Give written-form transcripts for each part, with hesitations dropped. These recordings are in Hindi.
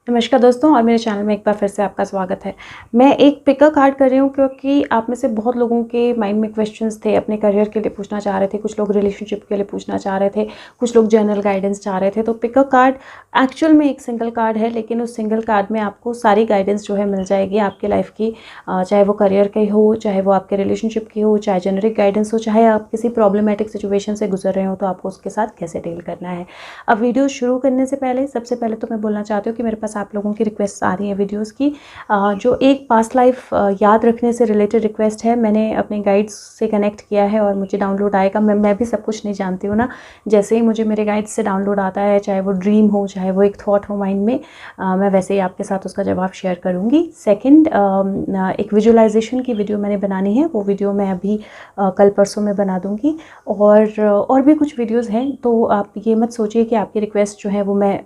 नमस्कार दोस्तों, और मेरे चैनल में एक बार फिर से आपका स्वागत है। मैं एक पिकर कार्ड कर रही हूँ क्योंकि आप में से बहुत लोगों के माइंड में क्वेश्चंस थे, अपने करियर के लिए पूछना चाह रहे थे, कुछ लोग रिलेशनशिप के लिए पूछना चाह रहे थे, कुछ लोग जनरल गाइडेंस चाह रहे थे। तो पिकर कार्ड एक्चुअल में एक सिंगल कार्ड है, लेकिन उस सिंगल कार्ड में आपको सारी गाइडेंस जो है मिल जाएगी आपकी लाइफ की, चाहे वो करियर की हो, चाहे वो आपके रिलेशनशिप की हो, चाहे जेनरिक गाइडेंस हो, चाहे आप किसी प्रॉब्लमेटिक सिचुएशन से गुजर रहे हो तो आपको उसके साथ कैसे डील करना है। अब वीडियो शुरू करने से पहले सबसे पहले तो मैं बोलना चाहती हूँ कि मेरे पास आप लोगों की रिक्वेस्ट आ रही है वीडियोस की, जो एक पास्ट लाइफ याद रखने से रिलेटेड रिक्वेस्ट है। मैंने अपने गाइड्स से कनेक्ट किया है और मुझे डाउनलोड आएगा। मैं भी सब कुछ नहीं जानती हूँ ना, जैसे ही मुझे मेरे गाइड्स से डाउनलोड आता है, चाहे वो ड्रीम हो, चाहे वो एक थॉट हो माइंड में, मैं वैसे ही आपके साथ उसका जवाब शेयर करूँगी। सेकेंड, एक विजुअलाइजेशन की वीडियो मैंने बनानी है, वो वीडियो मैं अभी कल परसों में बना दूँगी। और भी कुछ वीडियोज़ हैं, तो आप ये मत सोचिए कि आपकी रिक्वेस्ट जो है वो मैं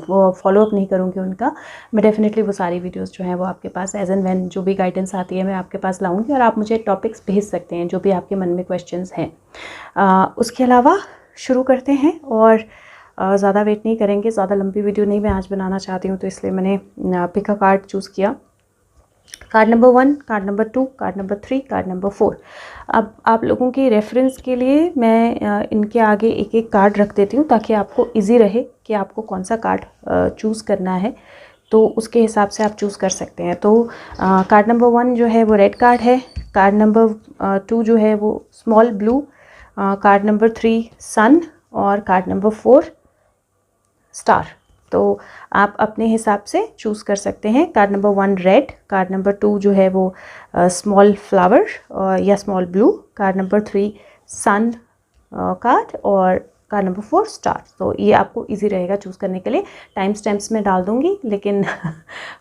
वो फॉलोअप नहीं करूँगी उनका। मैं डेफिनेटली वो सारी वीडियोस जो हैं वो आपके पास एज एंड व्हेन जो भी गाइडेंस आती है मैं आपके पास लाऊंगी, और आप मुझे टॉपिक्स भेज सकते हैं जो भी आपके मन में क्वेश्चंस हैं। उसके अलावा शुरू करते हैं, और ज़्यादा वेट नहीं करेंगे। ज़्यादा लंबी वीडियो नहीं मैं आज बनाना चाहती हूँ, तो इसलिए मैंने पिक अ कार्ड चूज़ किया। Card number 1, card number 2, card number 3, card number 4। अब आप लोगों की रेफरेंस के लिए मैं इनके आगे एक एक कार्ड रख देती हूँ ताकि आपको इजी रहे कि आपको कौन सा कार्ड चूज़ करना है, तो उसके हिसाब से आप चूज़ कर सकते हैं। तो कार्ड नंबर 1 जो है वो रेड कार्ड है, कार्ड नंबर 2 जो है वो स्मॉल ब्लू, कार्ड नंबर 3 सन, और कार्ड नंबर 4 स्टार। तो आप अपने हिसाब से चूज़ कर सकते हैं। Card number 1 red, card number 2 जो है वो स्मॉल फ्लावर या small blue, card number 3 sun card, और कार्ड नंबर 4 स्टार। तो ये आपको इजी रहेगा चूज़ करने के लिए। टाइम स्टैम्प्स में डाल दूंगी, लेकिन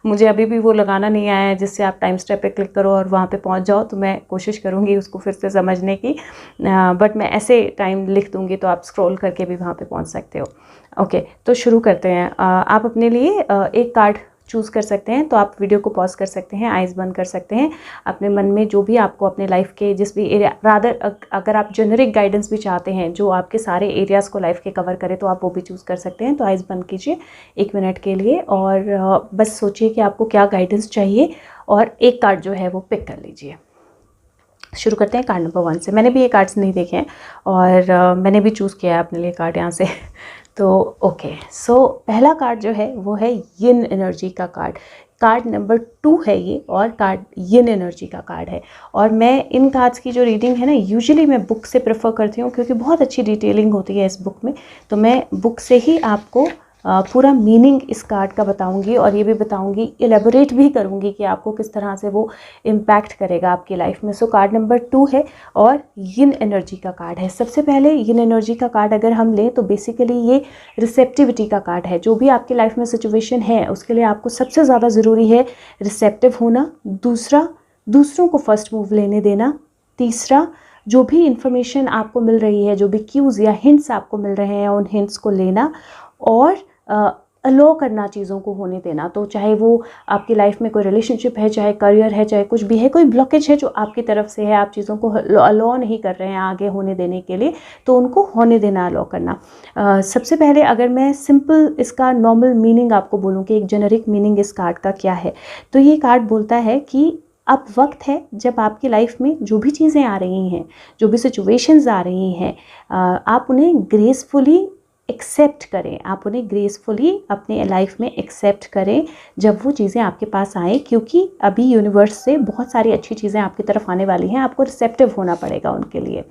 मुझे अभी भी वो लगाना नहीं आया है जिससे आप टाइम स्टैम्प पे क्लिक करो और वहाँ पे पहुँच जाओ। तो मैं कोशिश करूँगी उसको फिर से समझने की, बट मैं ऐसे टाइम लिख दूँगी तो आप स्क्रॉल करके भी वहाँ पे पहुँच सकते हो। ओके, तो शुरू करते हैं। आप अपने लिए एक कार्ड चूज़ कर सकते हैं, तो आप वीडियो को पॉज कर सकते हैं, आइज़ बंद कर सकते हैं। अपने मन में जो भी आपको अपने लाइफ के जिस भी एरिया, रादर अगर आप जेनरिक गाइडेंस भी चाहते हैं जो आपके सारे एरियाज़ को लाइफ के कवर करे, तो आप वो भी चूज़ कर सकते हैं। तो आइज़ बंद कीजिए 1 मिनट के लिए, और बस सोचिए कि आपको क्या गाइडेंस चाहिए, और एक कार्ड जो है वो पिक कर लीजिए। शुरू करते हैं कार्ड नंबर 1 से। मैंने भी ये कार्ड्स नहीं देखे हैं, और मैंने भी चूज़ किया है अपने लिए कार्ड यहाँ से। तो ओके, सो पहला कार्ड जो है वो है यिन एनर्जी का कार्ड। कार्ड नंबर 2 है ये, और कार्ड यिन एनर्जी का कार्ड है। और मैं इन कार्ड्स की जो रीडिंग है ना, यूजुअली मैं बुक से प्रेफर करती हूँ क्योंकि बहुत अच्छी डिटेलिंग होती है इस बुक में। तो मैं बुक से ही आपको पूरा मीनिंग इस कार्ड का बताऊंगी, और ये भी बताऊंगी, इलेबोरेट भी करूंगी कि आपको किस तरह से वो इम्पैक्ट करेगा आपकी लाइफ में। सो कार्ड नंबर 2 है, और यिन एनर्जी का कार्ड है। सबसे पहले यिन एनर्जी का कार्ड अगर हम लें तो बेसिकली ये रिसेप्टिविटी का कार्ड है। जो भी आपकी लाइफ में सिचुएशन है उसके लिए आपको सबसे ज़्यादा ज़रूरी है रिसेप्टिव होना। दूसरा, दूसरों को फर्स्ट मूव लेने देना। तीसरा, जो भी इंफॉर्मेशन आपको मिल रही है, जो भी क्यूज़ या हिंट्स आपको मिल रहे हैं, उन हिंट्स को लेना और अलो करना, चीज़ों को होने देना। तो चाहे वो आपकी लाइफ में कोई रिलेशनशिप है, चाहे करियर है, चाहे कुछ भी है, कोई ब्लॉकेज है जो आपकी तरफ से है, आप चीज़ों को अलो नहीं कर रहे हैं आगे होने देने के लिए, तो उनको होने देना, अलो करना। सबसे पहले अगर मैं सिंपल इसका नॉर्मल मीनिंग आपको बोलूँ कि एक जेनरिक मीनिंग इस कार्ड का क्या है, तो ये कार्ड बोलता है कि अब वक्त है जब आपकी लाइफ में जो भी चीज़ें आ रही हैं, जो भी सिचुएशंस आ रही हैं, आप उन्हें ग्रेसफुली एक्सेप्ट करें। आप उन्हें ग्रेसफुली अपने लाइफ में एक्सेप्ट करें जब वो चीज़ें आपके पास आएँ, क्योंकि अभी यूनिवर्स से बहुत सारी अच्छी चीज़ें आपकी तरफ आने वाली हैं। आपको रिसेप्टिव होना पड़ेगा उनके लिए।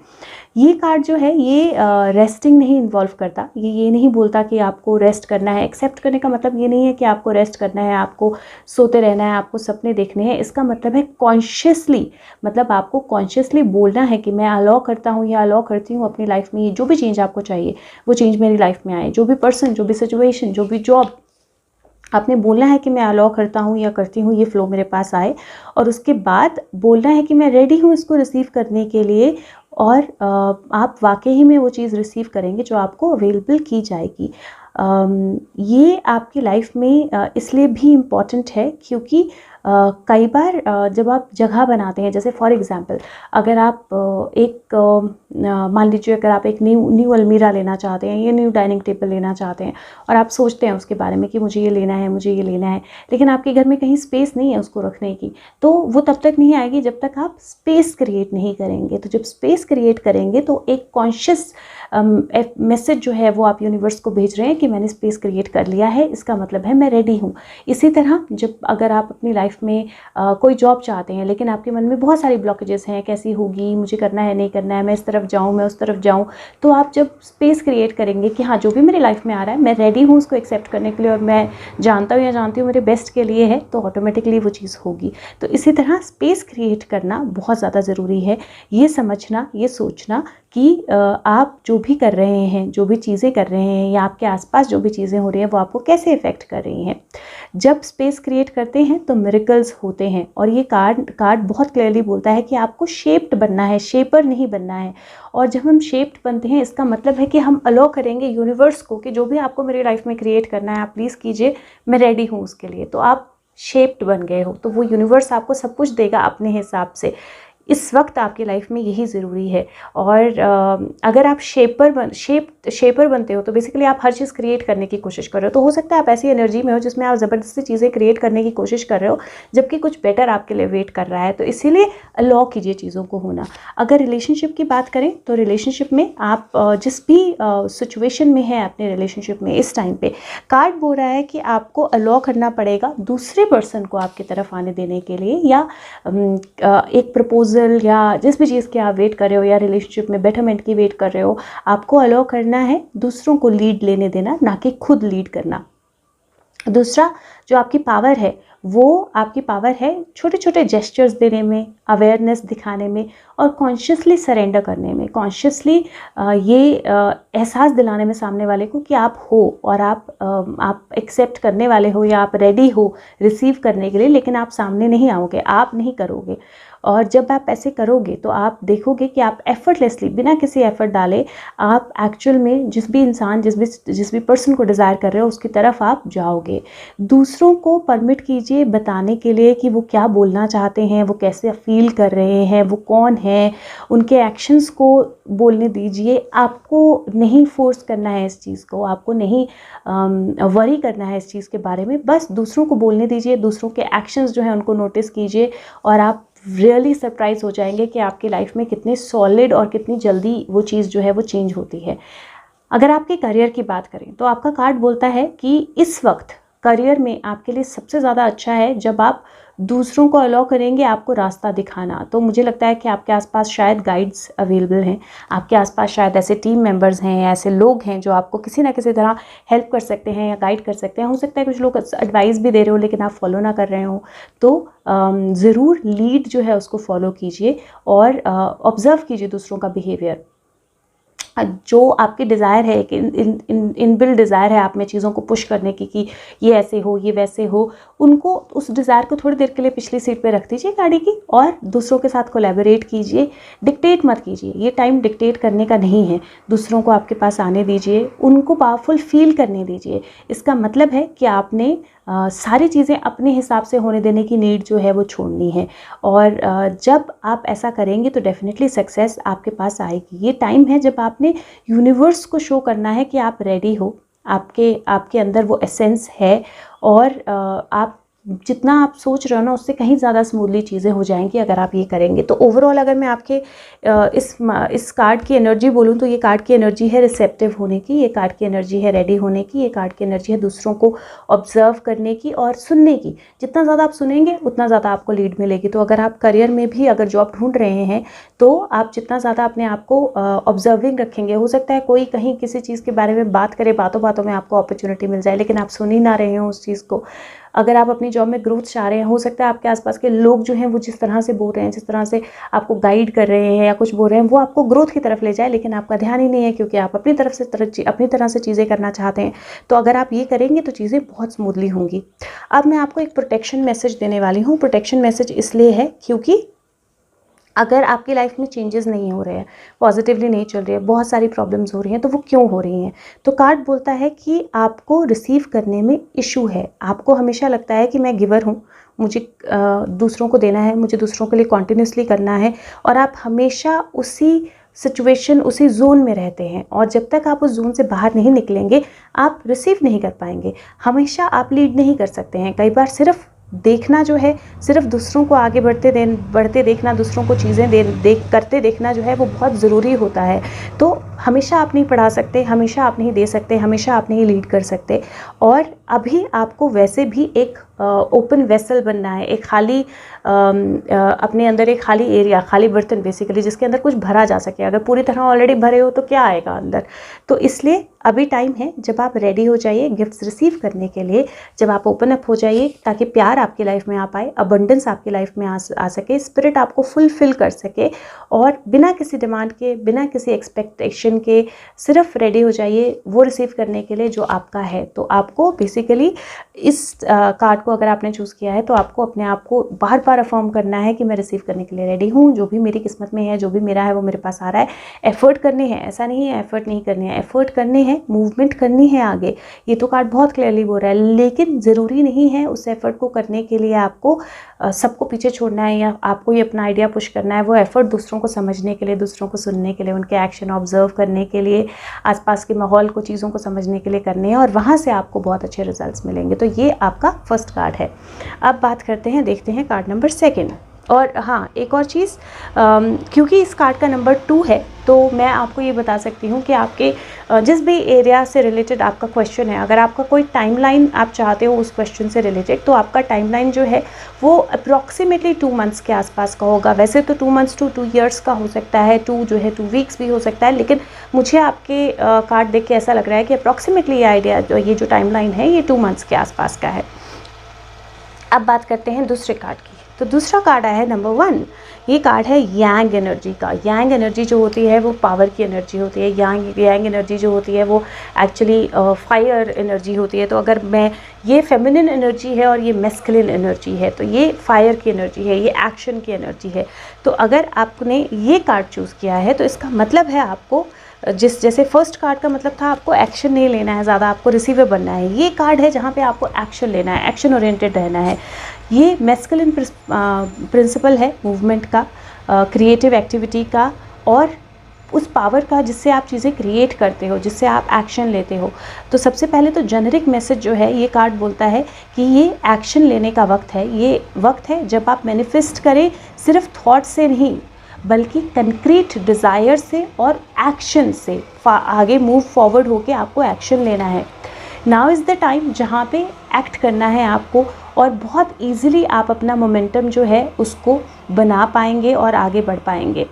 ये कार्ड जो है ये रेस्टिंग नहीं इन्वॉल्व करता। ये नहीं बोलता कि आपको रेस्ट करना है। एक्सेप्ट करने का मतलब ये नहीं है कि आपको रेस्ट करना है, आपको सोते रहना है, आपको सपने देखने हैं। इसका मतलब है कॉन्शियसली, मतलब आपको कॉन्शियसली बोलना है कि मैं अलाउ करता हूँ या अलाउ करती हूँ अपनी लाइफ में ये जो भी चेंज आपको चाहिए वो चेंज मेरी लाइफ में आए। जो भी पर्सन, जो भी सिचुएशन, जो भी जॉब, आपने बोलना है कि मैं अलाउ करता हूँ या करती हूँ ये फ़्लो मेरे पास आए, और उसके बाद बोलना है कि मैं रेडी हूँ इसको रिसीव करने के लिए, और आप वाकई में वो चीज़ रिसीव करेंगे जो आपको अवेलेबल की जाएगी। ये आपकी लाइफ में इसलिए भी इम्पॉर्टेंट है क्योंकि कई बार जब आप जगह बनाते हैं, जैसे फॉर एग्जांपल अगर आप मान लीजिए अगर आप एक न्यू अलमीरा लेना चाहते हैं या न्यू डाइनिंग टेबल लेना चाहते हैं और आप सोचते हैं उसके बारे में कि मुझे ये लेना है, मुझे ये लेना है, लेकिन आपके घर में कहीं स्पेस नहीं है उसको रखने की, तो वो तब तक नहीं आएगी जब तक आप स्पेस क्रिएट नहीं करेंगे। तो जब स्पेस क्रिएट करेंगे तो एक कॉन्शियस मैसेज जो है वो आप यूनिवर्स को भेज रहे हैं कि मैंने स्पेस क्रिएट कर लिया है, इसका मतलब है मैं रेडी हूँ। इसी तरह जब अगर आप अपनी लाइफ में कोई जॉब चाहते हैं लेकिन आपके मन में बहुत सारी ब्लॉकेजेस हैं, कैसी होगी, मुझे करना है नहीं करना है, मैं इस तरफ जाऊँ मैं उस तरफ जाऊँ, तो आप जब स्पेस क्रिएट करेंगे कि हाँ जो भी मेरी लाइफ में आ रहा है मैं रेडी हूँ उसको एक्सेप्ट करने के लिए और मैं जानता हूँ या जानती हूँ मेरे बेस्ट के लिए है, तो ऑटोमेटिकली वो चीज़ होगी। तो इसी तरह स्पेस क्रिएट करना बहुत ज़्यादा ज़रूरी है। ये समझना, ये सोचना कि आप जो भी कर रहे हैं, जो भी चीज़ें कर रहे हैं या आपके आसपास जो भी चीज़ें हो रही हैं वो आपको कैसे इफ़ेक्ट कर रही हैं। जब स्पेस क्रिएट करते हैं तो मिरेकल्स होते हैं। और ये कार्ड बहुत क्लियरली बोलता है कि आपको शेप्ड बनना है, शेपर नहीं बनना है। और जब हम शेप्ड बनते हैं इसका मतलब है कि हम अलाउ करेंगे यूनिवर्स को कि जो भी आपको मेरी लाइफ में क्रिएट करना है आप प्लीज़ कीजिए, मैं रेडी हूँ उसके लिए। तो आप शेप्ड बन गए हो, तो वो यूनिवर्स आपको सब कुछ देगा अपने हिसाब से। इस वक्त आपकी लाइफ में यही ज़रूरी है। और अगर आप शेपर बनते हो तो बेसिकली आप हर चीज़ क्रिएट करने की कोशिश कर रहे हो। तो हो सकता है आप ऐसी एनर्जी में हो जिसमें आप ज़बरदस्ती चीज़ें क्रिएट करने की कोशिश कर रहे हो जबकि कुछ बेटर आपके लिए वेट कर रहा है। तो इसीलिए अलाउ कीजिए चीज़ों को होना। अगर रिलेशनशिप की बात करें तो रिलेशनशिप में आप जिस भी सिचुएशन में है अपने रिलेशनशिप में इस टाइम पे, कार्ड बोल रहा है कि आपको अलाउ करना पड़ेगा दूसरे पर्सन को आपकी तरफ आने देने के लिए, या एक प्रपोजल या जिस भी चीज़ की आप वेट कर रहे हो या रिलेशनशिप में बेटरमेंट की वेट कर रहे हो, आपको अलाउ करना है दूसरों को लीड लेने देना, ना कि खुद लीड करना। दूसरा जो आपकी पावर है वो आपकी पावर है छोटे छोटे जेस्चर्स देने में, अवेयरनेस दिखाने में और कॉन्शियसली सरेंडर करने में। कॉन्शियसली ये एहसास दिलाने में सामने वाले को कि आप हो और आप एक्सेप्ट करने वाले हो या आप रेडी हो रिसीव करने के लिए, लेकिन आप सामने नहीं आओगे, आप नहीं करोगे। और जब आप ऐसे करोगे तो आप देखोगे कि आप एफर्टलेसली, बिना किसी एफर्ट डाले, आप एक्चुअल में जिस भी इंसान जिस भी पर्सन को डिज़ायर कर रहे हो उसकी तरफ आप जाओगे। दूसरों को परमिट कीजिए बताने के लिए कि वो क्या बोलना चाहते हैं, वो कैसे फील कर रहे हैं, वो कौन है, उनके एक्शंस को बोलने दीजिए। आपको नहीं फोर्स करना है इस चीज़ को, आपको नहीं वरी करना है इस चीज़ के बारे में, बस दूसरों को बोलने दीजिए, दूसरों के एक्शंस जो हैं उनको नोटिस कीजिए और आप रियली सरप्राइज हो जाएंगे कि आपकी लाइफ में कितने सॉलिड और कितनी जल्दी वो चीज़ जो है वो चेंज होती है। अगर आपके करियर की बात करें तो आपका कार्ड बोलता है कि इस वक्त करियर में आपके लिए सबसे ज़्यादा अच्छा है जब आप दूसरों को अलाउ करेंगे आपको रास्ता दिखाना। तो मुझे लगता है कि आपके आसपास शायद गाइड्स अवेलेबल हैं, आपके आसपास शायद ऐसे टीम मेंबर्स हैं, ऐसे लोग हैं जो आपको किसी ना किसी तरह हेल्प कर सकते हैं या गाइड कर सकते हैं। हो सकता है कुछ लोग एडवाइस भी दे रहे हो लेकिन आप फॉलो ना कर रहे हो, तो ज़रूर लीड जो है उसको फॉलो कीजिए और ऑब्ज़र्व कीजिए दूसरों का बिहेवियर। जो आपकी डिज़ायर है कि इनबिल्ट डिज़ायर है आप में चीज़ों को पुश करने की कि ये ऐसे हो ये वैसे हो, उनको उस डिज़ायर को थोड़ी देर के लिए पिछली सीट पे रख दीजिए गाड़ी की और दूसरों के साथ कोलैबोरेट कीजिए। डिक्टेट मत कीजिए, ये टाइम डिक्टेट करने का नहीं है। दूसरों को आपके पास आने दीजिए, उनको पावरफुल फील करने दीजिए। इसका मतलब है कि आपने सारी चीज़ें अपने हिसाब से होने देने की नीड जो है वो छोड़नी है। और जब आप ऐसा करेंगे तो डेफिनेटली सक्सेस आपके पास आएगी। ये टाइम है जब आपने यूनिवर्स को शो करना है कि आप रेडी हो, आपके अंदर वो एसेंस है और आप जितना आप सोच रहे हो ना उससे कहीं ज़्यादा स्मूथली चीज़ें हो जाएंगी अगर आप ये करेंगे। तो ओवरऑल अगर मैं आपके इस कार्ड की एनर्जी बोलूँ तो ये कार्ड की एनर्जी है रिसेप्टिव होने की, ये कार्ड की एनर्जी है रेडी होने की, ये कार्ड की एनर्जी है दूसरों को ऑब्जर्व करने की और सुनने की। जितना ज़्यादा आप सुनेंगे उतना ज़्यादा आपको लीड मिलेगी। तो अगर आप करियर में भी अगर जॉब ढूंढ रहे हैं तो आप जितना ज़्यादा अपने आप को ऑब्जर्विंग रखेंगे, हो सकता है कोई कहीं किसी चीज़ के बारे में बात करे, बातों बातों में आपको अपॉर्चुनिटी मिल जाए लेकिन आप सुन ही ना रहे हो उस चीज़ को। अगर आप अपनी जॉब में ग्रोथ चाह रहे हैं, हो सकता है आपके आसपास के लोग जो हैं वो जिस तरह से बोल रहे हैं, जिस तरह से आपको गाइड कर रहे हैं या कुछ बोल रहे हैं, वो आपको ग्रोथ की तरफ ले जाए लेकिन आपका ध्यान ही नहीं है क्योंकि आप अपनी तरह से चीज़ें करना चाहते हैं। तो अगर आप ये करेंगे तो चीज़ें बहुत स्मूथली होंगी। अब मैं आपको एक प्रोटेक्शन मैसेज देने वाली हूँ। प्रोटेक्शन मैसेज इसलिए है क्योंकि अगर आपकी लाइफ में चेंजेस नहीं हो रहे हैं, पॉजिटिवली नहीं चल रही है, बहुत सारी प्रॉब्लम्स हो रही हैं, तो वो क्यों हो रही हैं? तो कार्ड बोलता है कि आपको रिसीव करने में इशू है। आपको हमेशा लगता है कि मैं गिवर हूँ, मुझे दूसरों को देना है, मुझे दूसरों के लिए कॉन्टिन्यूसली करना है, और आप हमेशा उसी सिचुएशन, उसी जोन में रहते हैं, और जब तक आप उस जोन से बाहर नहीं निकलेंगे आप रिसीव नहीं कर पाएंगे। हमेशा आप लीड नहीं कर सकते हैं। कई बार सिर्फ देखना जो है, सिर्फ दूसरों को आगे बढ़ते देखना, दूसरों को चीज़ें करते देखना जो है वो बहुत ज़रूरी होता है। तो हमेशा आप नहीं पढ़ा सकते, हमेशा आप नहीं दे सकते, हमेशा आप नहीं लीड कर सकते। और अभी आपको वैसे भी एक ओपन वेसल बनना है, एक खाली अपने अंदर एक खाली एरिया, खाली बर्तन बेसिकली, जिसके अंदर कुछ भरा जा सके। अगर पूरी तरह ऑलरेडी भरे हो तो क्या आएगा अंदर? तो इसलिए अभी टाइम है जब आप रेडी हो जाइए गिफ्ट्स रिसीव करने के लिए, जब आप ओपन अप हो जाइए, ताकि प्यार आपकी लाइफ में आ पाए, अबंडेंस आपकी लाइफ में आ सके, स्पिरिट आपको फुलफिल कर सके, और बिना किसी डिमांड के, बिना किसी एक्सपेक्टेशन के सिर्फ रेडी हो जाइए वो रिसीव करने के लिए जो आपका है। तो आपको बेसिकली इस कार्ड को अगर आपने चूज़ किया है तो आपको अपने आप को बार बार अफर्म करना है कि मैं रिसीव करने के लिए रेडी हूँ, जो भी मेरी किस्मत में है, जो भी मेरा है वो मेरे पास आ रहा है। एफर्ट करने हैं, ऐसा नहीं है एफर्ट नहीं करनी है, एफर्ट करने हैं, मूवमेंट करनी है आगे। ये तो कार्ड बहुत क्लियरली बोल रहा है, लेकिन ज़रूरी नहीं है उस एफर्ट को करने के लिए आपको सबको पीछे छोड़ना है, या आपको ये अपना आइडिया पुश करना है। वो एफर्ट दूसरों को समझने के लिए, दूसरों को सुनने के लिए, उनके एक्शन ऑब्जर्व करने के लिए, आसपास के माहौल को, चीज़ों को समझने के लिए करने हैं, और वहाँ से आपको बहुत अच्छे रिजल्ट्स मिलेंगे। तो ये आपका फर्स्ट कार्ड है। अब बात करते हैं, देखते हैं कार्ड नंबर 2। और हाँ, एक और चीज़, क्योंकि इस कार्ड का नंबर 2 है, तो मैं आपको ये बता सकती हूँ कि आपके जिस भी एरिया से रिलेटेड आपका क्वेश्चन है, अगर आपका कोई टाइमलाइन आप चाहते हो उस क्वेश्चन से रिलेटेड, तो आपका टाइमलाइन जो है वो अप्रॉक्सीमेटली 2 मंथ्स के आसपास का होगा। वैसे तो 2 मंथ्स टू 2 ईयर्स का हो सकता है, 2 जो है 2 वीक्स भी हो सकता है, लेकिन मुझे आपके कार्ड देख के ऐसा लग रहा है कि अप्रॉक्सीमेटली ये आइडिया, ये जो टाइमलाइन है ये 2 मंथ्स के आसपास का है। अब बात करते हैं दूसरे कार्ड की। तो दूसरा कार्ड आया है नंबर 1। ये कार्ड है यांग एनर्जी का। यांग एनर्जी जो होती है वो पावर की एनर्जी होती है। यांग एनर्जी जो होती है वो एक्चुअली फायर एनर्जी होती है। तो अगर मैं, ये फेमिनिन एनर्जी है और ये मैस्कुलिन एनर्जी है, तो ये फायर की एनर्जी है, ये एक्शन की एनर्जी है। तो अगर आपने ये कार्ड चूज़ किया है तो इसका मतलब है आपको, जैसे फर्स्ट कार्ड का मतलब था आपको एक्शन नहीं लेना है ज़्यादा, आपको रिसीवर बनना है। ये कार्ड है जहाँ पे आपको एक्शन लेना है, एक्शन ओरिएंटेड रहना है। ये मैस्कुलिन प्रिंसिपल है मूवमेंट का, क्रिएटिव एक्टिविटी का, और उस पावर का जिससे आप चीज़ें क्रिएट करते हो, जिससे आप एक्शन लेते हो। तो सबसे पहले तो जेनरिक मैसेज जो है ये कार्ड बोलता है कि ये एक्शन लेने का वक्त है। ये वक्त है जब आप मैनिफेस्ट करें, सिर्फ थॉट से नहीं बल्कि कंक्रीट डिज़ायर से और एक्शन से आगे मूव फॉरवर्ड होके आपको एक्शन लेना है। नाउ इज़ द टाइम जहाँ पे एक्ट करना है आपको, और बहुत इजीली आप अपना मोमेंटम जो है उसको बना पाएंगे और आगे बढ़ पाएंगे।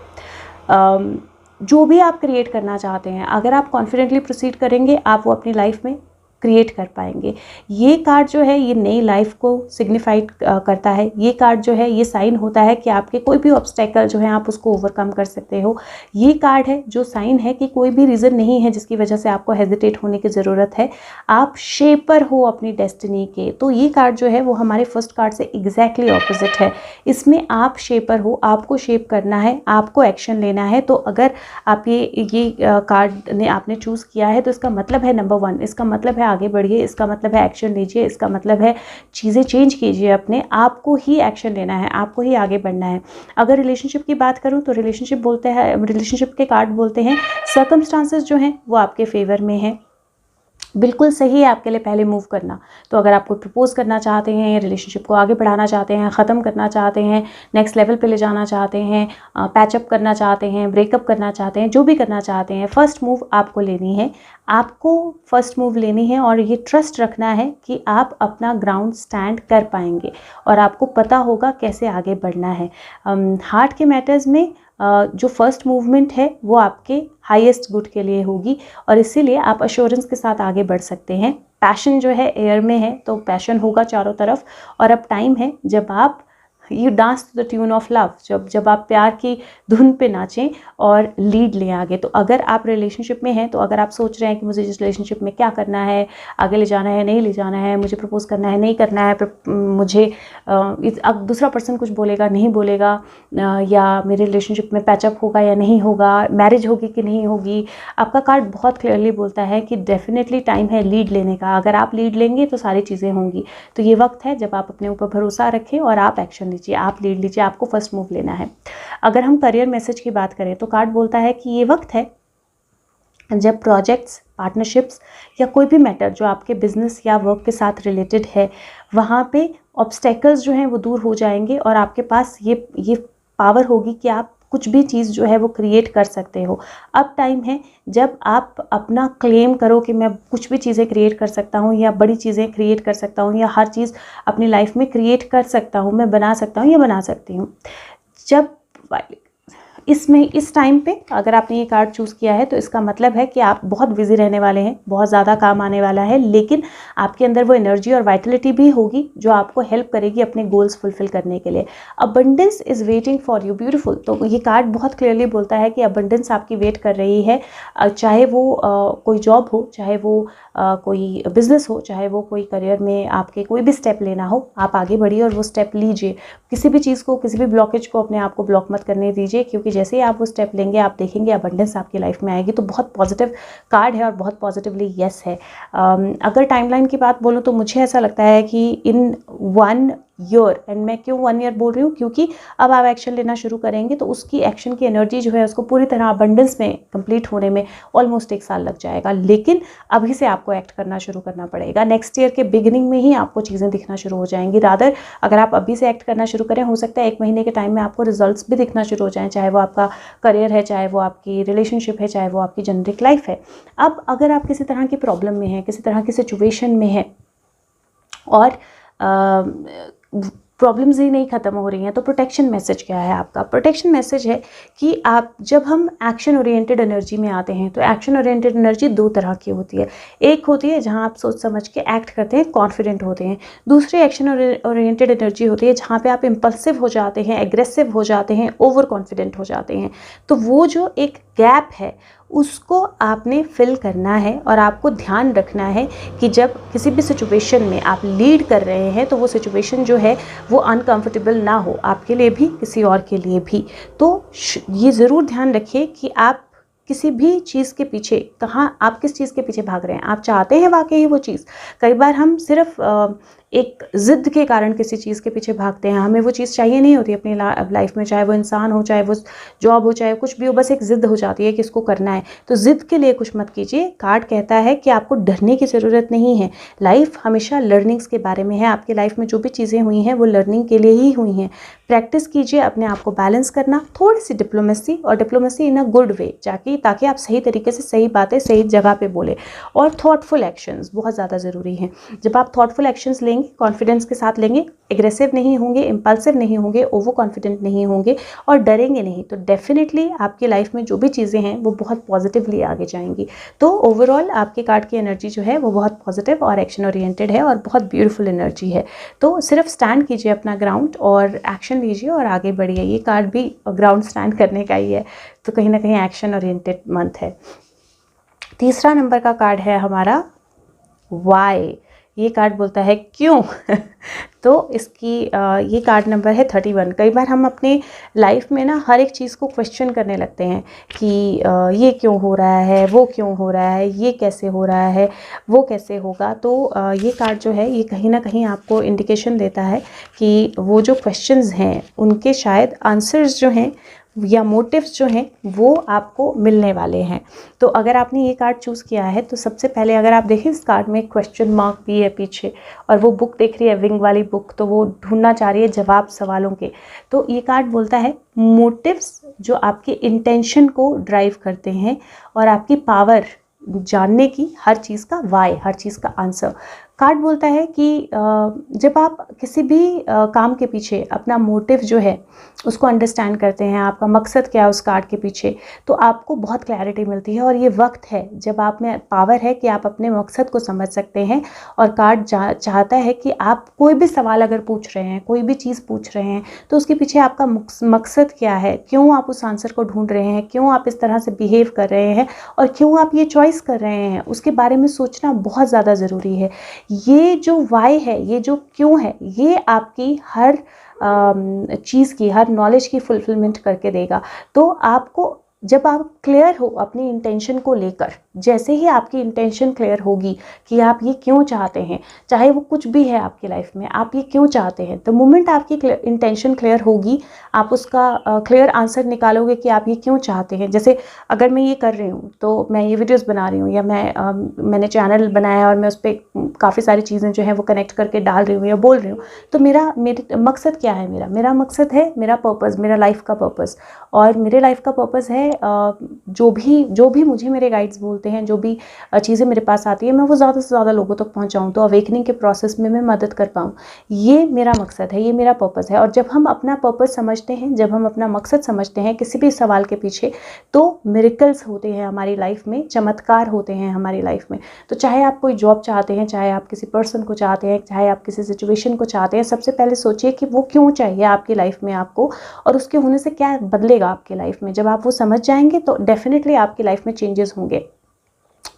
जो भी आप क्रिएट करना चाहते हैं, अगर आप कॉन्फिडेंटली प्रोसीड करेंगे, आप वो अपनी लाइफ में क्रिएट कर पाएंगे। ये कार्ड जो है ये नई लाइफ को सिग्निफाइड करता है। ये कार्ड जो है ये साइन होता है कि आपके कोई भी ऑब्स्टेकल जो है आप उसको ओवरकम कर सकते हो। ये कार्ड है जो साइन है कि कोई भी रीज़न नहीं है जिसकी वजह से आपको हेजिटेट होने की ज़रूरत है। आप शेपर हो अपनी डेस्टिनी के। तो ये कार्ड जो है वो हमारे फर्स्ट कार्ड से एग्जैक्टली ऑपोजिट है। इसमें आप शेपर हो, आपको शेप करना है, आपको एक्शन लेना है। तो अगर आप ये कार्ड ने आपने चूज़ किया है तो इसका मतलब है नंबर 1, इसका मतलब है आगे बढ़िए, इसका मतलब है एक्शन लीजिए, इसका मतलब है चीज़ें चेंज कीजिए अपने आप को ही एक्शन लेना है, आपको ही आगे बढ़ना है। अगर रिलेशनशिप की बात करूं तो रिलेशनशिप के कार्ड बोलते हैं सर्कमस्टांसेस जो हैं वो आपके फेवर में है। बिल्कुल सही है आपके लिए पहले मूव करना। तो अगर आपको प्रपोज करना चाहते हैं, रिलेशनशिप को आगे बढ़ाना चाहते हैं, ख़त्म करना चाहते हैं, नेक्स्ट लेवल पे ले जाना चाहते हैं, पैचअप करना चाहते हैं, ब्रेकअप करना चाहते हैं, जो भी करना चाहते हैं, फर्स्ट मूव आपको लेनी है। आपको फर्स्ट मूव लेनी है और ये ट्रस्ट रखना है कि आप अपना ग्राउंड स्टैंड कर पाएंगे और आपको पता होगा कैसे आगे बढ़ना है। हार्ट के मैटर्स में जो फर्स्ट मूवमेंट है वो आपके हाईएस्ट गुड के लिए होगी और इसीलिए आप अश्योरेंस के साथ आगे बढ़ सकते हैं। पैशन जो है एयर में है तो पैशन होगा चारों तरफ और अब टाइम है जब आप you dance to the tune of love, जब आप प्यार की धुन पे नाचें और लीड लें आगे। तो अगर आप रिलेशनशिप में हैं, तो अगर आप सोच रहे हैं कि मुझे इस रिलेशनशिप में क्या करना है, आगे ले जाना है नहीं ले जाना है, मुझे प्रपोज करना है नहीं करना है, मुझे अब दूसरा पर्सन कुछ बोलेगा नहीं बोलेगा, या मेरे रिलेशनशिप में पैचअप होगा या नहीं होगा, मैरिज होगी कि नहीं होगी, आपका कार्ड बहुत क्लियरली बोलता है कि डेफिनेटली टाइम है लीड लेने का। अगर आप लीड लेंगे तो सारी चीज़ें होंगी। तो ये वक्त है जब आप अपने ऊपर भरोसा रखें और आप एक्शन लीजिए, आप लीड लीजिए, आपको फर्स्ट मूव लेना है। अगर हम करियर मैसेज की बात करें तो कार्ड बोलता है कि ये वक्त है जब प्रोजेक्ट्स, पार्टनरशिप्स या कोई भी मैटर जो आपके बिजनेस या वर्क के साथ रिलेटेड है, वहाँ पे ऑब्स्टेकल्स जो हैं वो दूर हो जाएंगे और आपके पास ये पावर होगी कि आप कुछ भी चीज़ जो है वो क्रिएट कर सकते हो। अब टाइम है जब आप अपना क्लेम करो कि मैं कुछ भी चीज़ें क्रिएट कर सकता हूँ, या बड़ी चीज़ें क्रिएट कर सकता हूँ, या हर चीज़ अपनी लाइफ में क्रिएट कर सकता हूँ, मैं बना सकता हूँ या बना सकती हूँ। जब इस टाइम पे अगर आपने ये कार्ड चूज़ किया है तो इसका मतलब है कि आप बहुत बिजी रहने वाले हैं, बहुत ज़्यादा काम आने वाला है, लेकिन आपके अंदर वो एनर्जी और वाइटलिटी भी होगी जो आपको हेल्प करेगी अपने गोल्स फुलफिल करने के लिए। Abundance is waiting for you, beautiful. तो ये कार्ड बहुत क्लियरली बोलता है कि अबंडेंस आपकी वेट कर रही है, चाहे वो कोई जॉब हो, चाहे वो कोई बिजनेस हो, चाहे वो कोई करियर में आपके कोई भी स्टेप लेना हो, आप आगे बढ़िए और वो स्टेप लीजिए। किसी भी चीज़ को, किसी भी ब्लॉकेज को अपने आप को ब्लॉक मत करने दीजिए, क्योंकि जैसे ही आप वो स्टेप लेंगे आप देखेंगे अबंडेंस आपकी लाइफ में आएगी। तो बहुत पॉजिटिव कार्ड है और बहुत पॉजिटिवली यस है। अगर टाइमलाइन की बात बोलूँ तो मुझे ऐसा लगता है कि इन 1 ईयर, एंड मैं क्यों 1 ईयर बोल रही हूँ, क्योंकि अब आप एक्शन लेना शुरू करेंगे तो उसकी एक्शन की एनर्जी जो है उसको पूरी तरह अबंडेंस में कंप्लीट होने में ऑलमोस्ट 1 साल लग जाएगा। लेकिन अभी से आपको एक्ट करना शुरू करना पड़ेगा। नेक्स्ट ईयर के बिगिनिंग में ही आपको चीज़ें दिखना शुरू हो जाएंगी। रादर अगर आप अभी से एक्ट करना शुरू करें, हो सकता है 1 महीने के टाइम में आपको रिजल्ट्स भी दिखना शुरू हो जाएं, चाहे वो आपका करियर है, चाहे वो आपकी रिलेशनशिप है, चाहे वो आपकी जेनरिक लाइफ है। अब अगर आप किसी तरह की प्रॉब्लम में हैं, किसी तरह की सिचुएशन में हैं और प्रॉब्लम्स ही नहीं ख़त्म हो रही हैं, तो प्रोटेक्शन मैसेज क्या है आपका? प्रोटेक्शन मैसेज है कि आप, जब हम एक्शन ओरिएंटेड एनर्जी में आते हैं तो एक्शन ओरिएंटेड एनर्जी 2 तरह की होती है। एक होती है जहां आप सोच समझ के एक्ट करते हैं, कॉन्फिडेंट होते हैं। दूसरी एक्शन ओरिएंटेड एनर्जी होती है जहां पे आप इम्पल्सिव हो जाते हैं, एग्रेसिव हो जाते हैं, ओवर कॉन्फिडेंट हो जाते हैं। तो वो जो एक गैप है उसको आपने फिल करना है और आपको ध्यान रखना है कि जब किसी भी सिचुएशन में आप लीड कर रहे हैं तो वो सिचुएशन जो है वो अनकंफर्टेबल ना हो, आपके लिए भी किसी और के लिए भी। तो ये ज़रूर ध्यान रखिए कि आप किसी भी चीज़ के पीछे, कहाँ आप किस चीज़ के पीछे भाग रहे हैं, आप चाहते हैं वाकई वो चीज़। कई बार हम सिर्फ एक ज़िद के कारण किसी चीज़ के पीछे भागते हैं, हमें वो चीज़ चाहिए नहीं होती अपनी लाइफ में, चाहे वो इंसान हो, चाहे वो जॉब हो, चाहे कुछ भी हो, बस एक ज़िद हो जाती है कि इसको करना है। तो ज़िद के लिए कुछ मत कीजिए। कार्ड कहता है कि आपको डरने की ज़रूरत नहीं है। लाइफ हमेशा लर्निंग्स के बारे में है। आपकी लाइफ में जो भी चीज़ें हुई हैं वो लर्निंग के लिए ही हुई हैं। प्रैक्टिस कीजिए अपने आप को बैलेंस करना, थोड़ी सी डिप्लोमेसी, और diplomacy in a good way, ताकि आप सही तरीके से सही बातें सही जगह पे बोले। और थॉटफुल एक्शंस बहुत ज़्यादा ज़रूरी हैं। जब आप थॉटफुल एक्शंस लेंगे, कॉन्फिडेंस के साथ लेंगे, एग्रेसिव नहीं होंगे, इम्पल्सिव नहीं होंगे, ओवर कॉन्फिडेंट नहीं होंगे और डरेंगे नहीं, तो डेफिनेटली आपकी लाइफ में जो भी चीज़ें हैं वो बहुत पॉजिटिवली आगे जाएंगी। तो ओवरऑल आपके कार्ड की एनर्जी जो है वो बहुत पॉजिटिव और एक्शन ओरिएंटेड है और बहुत ब्यूटीफुल एनर्जी है। तो सिर्फ स्टैंड कीजिए अपना ग्राउंड और एक्शन लीजिए और आगे बढ़िए। ये कार्ड भी ग्राउंड स्टैंड करने का ही है, तो कहीं ना कहीं एक्शन ओरिएंटेड मंथ है। तीसरा नंबर का कार्ड है हमारा वाई। ये कार्ड बोलता है क्यों। तो इसकी ये कार्ड नंबर है 31। कई बार हम अपने लाइफ में ना हर एक चीज़ को क्वेश्चन करने लगते हैं कि ये क्यों हो रहा है, वो क्यों हो रहा है, ये कैसे हो रहा है, वो कैसे होगा। तो ये कार्ड जो है ये कहीं ना कहीं आपको इंडिकेशन देता है कि वो जो क्वेश्चंस हैं उनके शायद आंसर्स जो हैं या मोटिव्स जो हैं वो आपको मिलने वाले हैं। तो अगर आपने ये कार्ड चूज़ किया है तो सबसे पहले अगर आप देखें इस कार्ड में क्वेश्चन मार्क भी है पीछे, और वो बुक देख रही है विंग वाली बुक, तो वो ढूंढना चाह रही है जवाब सवालों के। तो ये कार्ड बोलता है मोटिव्स जो आपके इंटेंशन को ड्राइव करते हैं और आपकी पावर जानने की, हर चीज़ का वाई, हर चीज़ का आंसर। कार्ड बोलता है कि जब आप किसी भी काम के पीछे अपना मोटिव जो है उसको अंडरस्टैंड करते हैं, आपका मकसद क्या है उस कार्ड के पीछे, तो आपको बहुत क्लैरिटी मिलती है। और ये वक्त है जब आप में पावर है कि आप अपने मकसद को समझ सकते हैं। और कार्ड चाहता है कि आप कोई भी सवाल अगर पूछ रहे हैं, कोई भी चीज़ पूछ रहे हैं, तो उसके पीछे आपका मकसद क्या है, क्यों आप उस आंसर को ढूंढ रहे हैं, क्यों आप इस तरह से बिहेव कर रहे हैं और क्यों आप ये चॉइस कर रहे हैं, उसके बारे में सोचना बहुत ज़्यादा ज़रूरी है। ये जो वाई है, ये जो क्यों है, ये आपकी हर चीज़ की, हर नॉलेज की फुलफिलमेंट करके देगा। तो आपको जब आप क्लियर हो अपनी इंटेंशन को लेकर, जैसे ही आपकी इंटेंशन क्लियर होगी कि आप ये क्यों चाहते हैं, चाहे वो कुछ भी है आपकी लाइफ में, आप ये क्यों चाहते हैं, द मोमेंट आपकी इंटेंशन क्लियर होगी, आप उसका क्लियर आंसर निकालोगे कि आप ये क्यों चाहते हैं। जैसे अगर मैं ये कर रही हूँ, तो मैं ये वीडियोस बना रही हूँ, या मैंने चैनल बनाया और मैं उस पर काफ़ी सारी चीज़ें जो हैं वो कनेक्ट करके डाल रही हूँ या बोल रही हूँ, तो मेरे मकसद क्या है, मेरा मकसद है, मेरा पर्पज़, मेरा लाइफ का पर्पज़। और मेरे लाइफ का पर्पज़ है जो भी मुझे मेरे गाइड्स बोलते हैं, जो भी चीज़ें मेरे पास आती है, मैं वो ज़्यादा से ज़्यादा लोगों तक पहुंचाऊं, तो अवेकनिंग के प्रोसेस में मैं मदद कर पाऊं। ये मेरा मकसद है, ये मेरा पर्पज़ है। और जब हम अपना पर्पज़ समझते हैं, जब हम अपना मकसद समझते हैं किसी भी सवाल के पीछे, तो मिरेकल्स होते हैं हमारी लाइफ में, चमत्कार होते हैं हमारी लाइफ में। तो चाहे आप कोई जॉब चाहते हैं, चाहे आप किसी पर्सन को चाहते हैं, चाहे आप किसी सिचुएशन को चाहते हैं, सबसे पहले सोचिए कि वो क्यों चाहिए आपकी लाइफ में आपको, और उसके होने से क्या बदलेगा आपकी लाइफ में। जब आप वो समझ जाएंगे तो डेफिनेटली आपकी लाइफ में चेंजेस होंगे।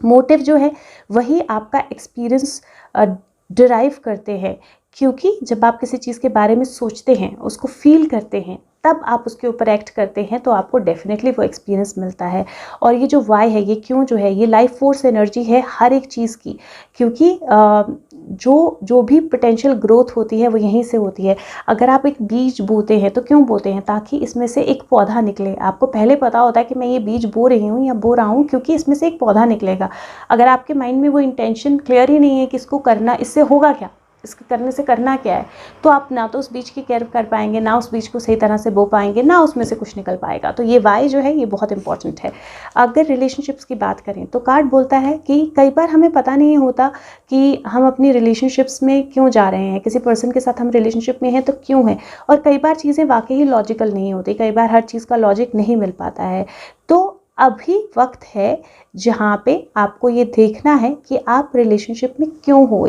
मोटिव जो है वही आपका एक्सपीरियंस डिराइव करते हैं, क्योंकि जब आप किसी चीज़ के बारे में सोचते हैं, उसको फील करते हैं, तब आप उसके ऊपर एक्ट करते हैं, तो आपको डेफिनेटली वो एक्सपीरियंस मिलता है। और ये जो वाई है, ये क्यों जो है, ये लाइफ फोर्स एनर्जी है हर एक चीज़ की, क्योंकि जो भी पोटेंशियल ग्रोथ होती है वो यहीं से होती है। अगर आप एक बीज बोते हैं तो क्यों बोते हैं, ताकि इसमें से एक पौधा निकले। आपको पहले पता होता है कि मैं ये बीज बो रही हूँ या बो रहा हूँ क्योंकि इसमें से एक पौधा निकलेगा। अगर आपके माइंड में वो इंटेंशन क्लियर ही नहीं है कि इसको करना, इससे होगा क्या, इसके करने से करना क्या है, तो आप ना तो उस बीज की केयर कर पाएंगे, ना उस बीज को सही तरह से बो पाएंगे, ना उसमें से कुछ निकल पाएगा। तो ये वाई जो है ये बहुत इंपॉर्टेंट है। अगर रिलेशनशिप्स की बात करें तो कार्ड बोलता है कि कई बार हमें पता नहीं होता कि हम अपनी रिलेशनशिप्स में क्यों जा रहे हैं, किसी पर्सन के साथ हम रिलेशनशिप में हैं तो क्यों है। और कई बार चीज़ें वाकई ही लॉजिकल नहीं होती, कई बार हर चीज़ का लॉजिक नहीं मिल पाता है। तो अभी वक्त है जहाँ पे आपको ये देखना है कि आप रिलेशनशिप में क्यों हो।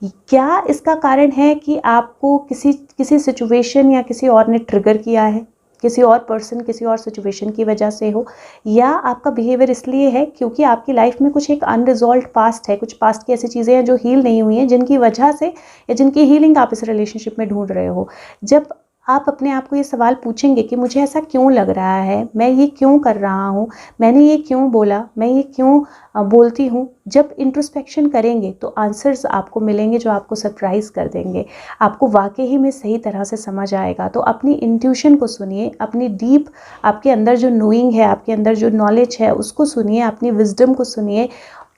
क्या इसका कारण है कि आपको किसी सिचुएशन या किसी और ने ट्रिगर किया है, किसी और पर्सन, किसी और सिचुएशन की वजह से हो, या आपका बिहेवियर इसलिए है क्योंकि आपकी लाइफ में कुछ एक अनरिजॉल्व्ड पास्ट है, कुछ पास्ट की ऐसी चीज़ें हैं जो हील नहीं हुई हैं, जिनकी वजह से या जिनकी हीलिंग आप इस रिलेशनशिप में ढूंढ रहे हो। जब आप अपने आप को ये सवाल पूछेंगे कि मुझे ऐसा क्यों लग रहा है, मैं ये क्यों कर रहा हूँ, मैंने ये क्यों बोला, मैं ये क्यों बोलती हूँ, जब इंट्रोस्पेक्शन करेंगे तो आंसर्स आपको मिलेंगे जो आपको सरप्राइज़ कर देंगे, आपको वाकई में सही तरह से समझ आएगा। तो अपनी इंट्यूशन को सुनिए, अपनी डीप, आपके अंदर जो नोइंग है, आपके अंदर जो नॉलेज है उसको सुनिए, अपनी विजडम को सुनिए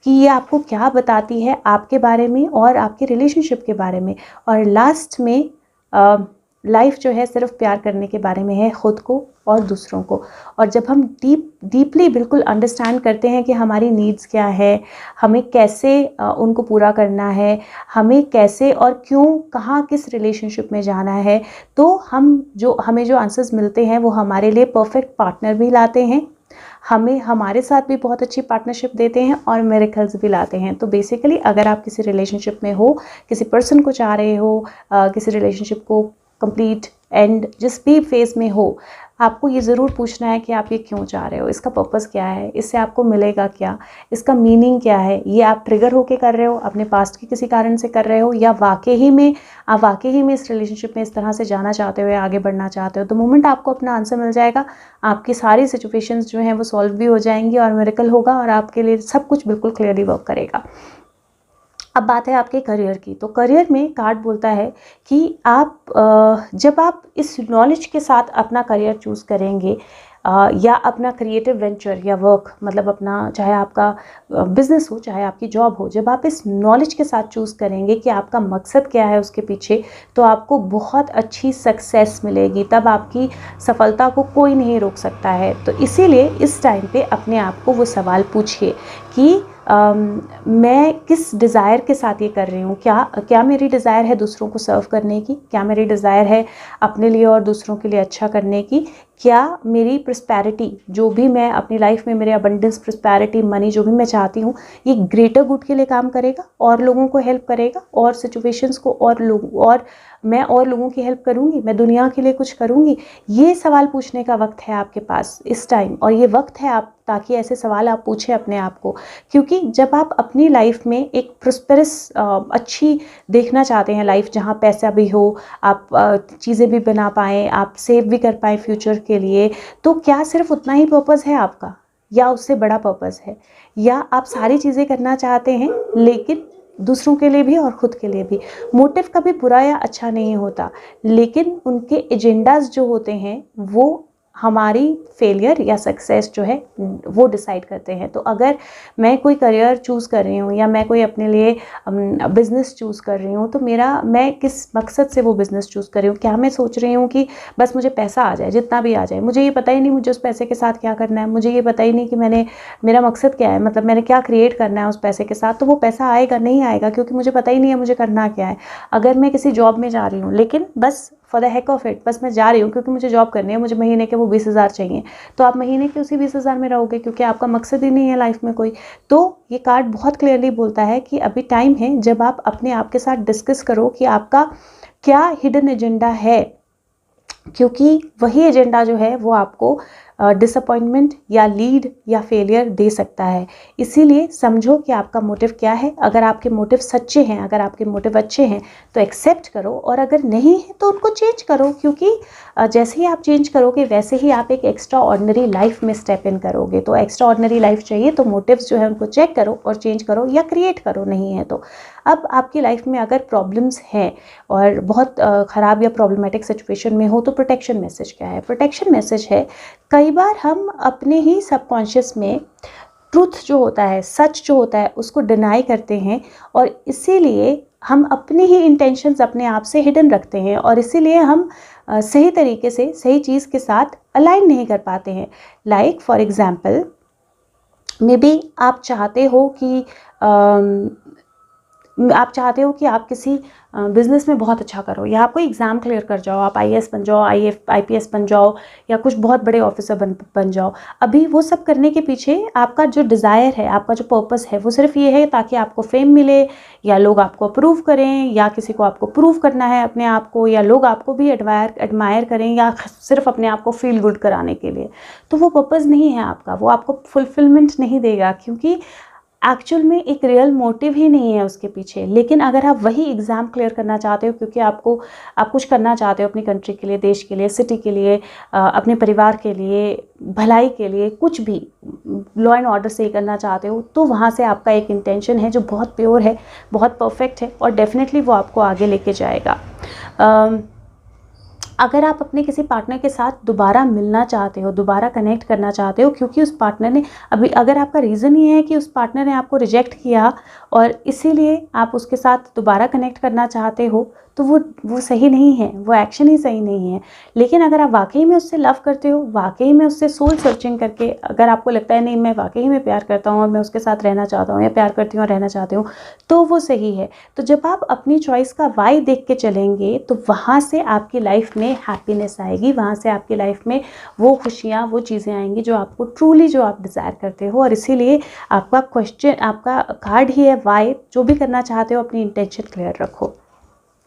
कि ये आपको क्या बताती है आपके बारे में और आपके रिलेशनशिप के बारे में। और लास्ट में लाइफ जो है सिर्फ प्यार करने के बारे में है, ख़ुद को और दूसरों को। और जब हम डीपली बिल्कुल अंडरस्टैंड करते हैं कि हमारी नीड्स क्या है, हमें कैसे उनको पूरा करना है, हमें कैसे और क्यों, कहाँ, किस रिलेशनशिप में जाना है, तो हमें जो आंसर्स मिलते हैं वो हमारे लिए परफेक्ट पार्टनर भी लाते हैं, हमें हमारे साथ भी बहुत अच्छी पार्टनरशिप देते हैं और मिरेकल्स भी लाते हैं। तो बेसिकली अगर आप किसी रिलेशनशिप में हो, किसी पर्सन को चाह रहे हो, किसी रिलेशनशिप को कंप्लीट एंड जिस भी फेज़ में हो, आपको ये ज़रूर पूछना है कि आप ये क्यों चाह रहे हो, इसका पर्पस क्या है, इससे आपको मिलेगा क्या, इसका मीनिंग क्या है। ये आप ट्रिगर होके कर रहे हो, अपने पास्ट के किसी कारण से कर रहे हो, या वाकई ही में इस रिलेशनशिप में इस तरह से जाना चाहते हो या आगे बढ़ना चाहते हो। तो मोमेंट आपको अपना आंसर मिल जाएगा, आपकी सारी सिचुएशंस जो हैं वो सॉल्व भी हो जाएंगी और मिरेकल होगा और आपके लिए सब कुछ बिल्कुल क्लियरली वर्क करेगा। अब बात है आपके करियर की। तो करियर में कार्ड बोलता है कि जब आप इस नॉलेज के साथ अपना करियर चूज़ करेंगे या अपना क्रिएटिव वेंचर या वर्क, मतलब अपना, चाहे आपका बिजनेस हो चाहे आपकी जॉब हो, जब आप इस नॉलेज के साथ चूज़ करेंगे कि आपका मकसद क्या है उसके पीछे, तो आपको बहुत अच्छी सक्सेस मिलेगी। तब आपकी सफलता को कोई नहीं रोक सकता है। तो इसीलिए इस टाइम पे अपने आप को वो सवाल पूछिए कि मैं किस डिज़ायर के साथ ये कर रही हूँ। क्या मेरी डिज़ायर है दूसरों को सर्व करने की, क्या मेरी डिज़ायर है अपने लिए और दूसरों के लिए अच्छा करने की, क्या मेरी प्रॉस्पेरिटी जो भी मैं अपनी लाइफ में, मेरे अबंडेंस, प्रॉस्पेरिटी, मनी जो भी मैं चाहती हूँ, ये ग्रेटर गुड के लिए काम करेगा और लोगों को हेल्प करेगा और सिचुएशंस को और मैं और लोगों की हेल्प करूँगी, मैं दुनिया के लिए कुछ करूँगी। ये सवाल पूछने का वक्त है आपके पास इस टाइम, और ये वक्त है आप ताकि ऐसे सवाल आप पूछें अपने आप को। क्योंकि जब आप अपनी लाइफ में एक प्रॉस्पेरस अच्छी देखना चाहते हैं लाइफ, जहाँ पैसा भी हो, आप चीज़ें भी बना पाएँ, आप सेव भी कर पाएँ फ्यूचर के लिए, तो क्या सिर्फ उतना ही पर्पज़ है आपका, या उससे बड़ा पर्पज़ है, या आप सारी चीज़ें करना चाहते हैं लेकिन दूसरों के लिए भी और ख़ुद के लिए भी। मोटिव कभी बुरा या अच्छा नहीं होता, लेकिन उनके एजेंडाज जो होते हैं वो हमारी फेलियर या सक्सेस जो है वो डिसाइड करते हैं। तो अगर मैं कोई करियर चूज़ कर रही हूँ या मैं कोई अपने लिए बिज़नेस चूज़ कर रही हूँ, तो मैं किस मकसद से वो बिज़नेस चूज़ कर रही हूँ। क्या मैं सोच रही हूँ कि बस मुझे पैसा आ जाए, जितना भी आ जाए, मुझे ये पता ही नहीं मुझे उस पैसे के साथ क्या करना है, मुझे ये पता ही नहीं कि मेरा मकसद क्या है, मतलब मैंने क्या क्रिएट करना है उस पैसे के साथ, तो वो पैसा आएगा नहीं आएगा क्योंकि मुझे पता ही नहीं है मुझे करना क्या है। अगर मैं किसी जॉब में जा रही हूँ लेकिन बस for the heck of it, बस मैं जा रही हूँ क्योंकि मुझे जॉब करनी है, मुझे महीने के वो 20,000 चाहिए, तो आप महीने के उसी 20,000 में रहोगे क्योंकि आपका मकसद ही नहीं है लाइफ में कोई। तो ये कार्ड बहुत क्लियरली बोलता है कि अभी टाइम है जब आप अपने आप के साथ डिस्कस करो कि आपका क्या हिडन एजेंडा है, क्योंकि वही एजेंडा जो है वो आपको डिसअपॉइंटमेंट या लीड या फेलियर दे सकता है। इसीलिए समझो कि आपका मोटिव क्या है। अगर आपके मोटिव सच्चे हैं, अगर आपके मोटिव अच्छे हैं तो एक्सेप्ट करो, और अगर नहीं है तो उनको चेंज करो, क्योंकि जैसे ही आप चेंज करोगे वैसे ही आप एक एक्स्ट्रा ऑर्डिनरी लाइफ में स्टेप इन करोगे। तो एक्स्ट्रा ऑर्डिनरी लाइफ चाहिए तो मोटिव्स जो है उनको चेक करो और चेंज करो या क्रिएट करो, नहीं है तो। अब आपकी लाइफ में अगर प्रॉब्लम्स हैं और बहुत ख़राब या प्रॉब्लमेटिक सिचुएशन में हो, तो प्रोटेक्शन मैसेज क्या है? प्रोटेक्शन मैसेज है, कई बार हम अपने ही सबकॉन्शियस में ट्रूथ जो होता है, सच जो होता है, उसको डिनाई करते हैं और इसीलिए हम अपने ही इंटेंशंस अपने आप से हिडन रखते हैं और इसीलिए हम सही तरीके से सही चीज़ के साथ अलाइन नहीं कर पाते हैं। Like for example, may be आप चाहते हो कि आप किसी बिज़नेस में बहुत अच्छा करो, या आप कोई एग्ज़ाम क्लियर कर जाओ, आप आईएएस बन जाओ, आईपीएस बन जाओ, या कुछ बहुत बड़े ऑफिसर बन जाओ। अभी वो सब करने के पीछे आपका जो डिज़ायर है, आपका जो पर्पस है, वो सिर्फ ये है ताकि आपको फेम मिले, या लोग आपको अप्रूव करें, या किसी को आपको प्रूव करना है अपने आप को, या लोग आपको भी एडमायर करें, या सिर्फ अपने आप को फील गुड कराने के लिए। तो वो पर्पज़ नहीं है आपका, वो आपको फुलफिलमेंट नहीं देगा, क्योंकि एक्चुअल में एक रियल मोटिव ही नहीं है उसके पीछे। लेकिन अगर आप वही एग्ज़ाम क्लियर करना चाहते हो क्योंकि आप कुछ करना चाहते हो अपनी कंट्री के लिए, देश के लिए, सिटी के लिए, अपने परिवार के लिए, भलाई के लिए, कुछ भी लॉ एंड ऑर्डर से ही करना चाहते हो, तो वहाँ से आपका एक इंटेंशन है जो बहुत प्योर है, बहुत परफेक्ट है और डेफिनेटली वो आपको आगे लेके जाएगा। अगर आप अपने किसी पार्टनर के साथ दोबारा मिलना चाहते हो, दोबारा कनेक्ट करना चाहते हो, क्योंकि उस पार्टनर ने अगर आपका रीज़न ये है कि उस पार्टनर ने आपको रिजेक्ट किया और इसीलिए आप उसके साथ दोबारा कनेक्ट करना चाहते हो, तो वो सही नहीं है, वो एक्शन ही सही नहीं है। लेकिन अगर आप वाकई में उससे लव करते हो, वाकई में उससे सोल सर्चिंग करके अगर आपको लगता है नहीं मैं वाकई में प्यार करता हूँ और मैं उसके साथ रहना चाहता हूँ, या प्यार करती हूँ और रहना चाहती हूँ, तो वो सही है। तो जब आप अपनी चॉइस का वाई देख के चलेंगे तो वहाँ से आपकी लाइफ में हैप्पीनेस आएगी, वहाँ से आपकी लाइफ में वो खुशियाँ, वो चीज़ें आएंगी जो आपको ट्रूली, जो आप डिज़ायर करते हो। और इसीलिए आपका कार्ड ही है वाई। जो भी करना चाहते हो अपनी इंटेंशन क्लियर रखो।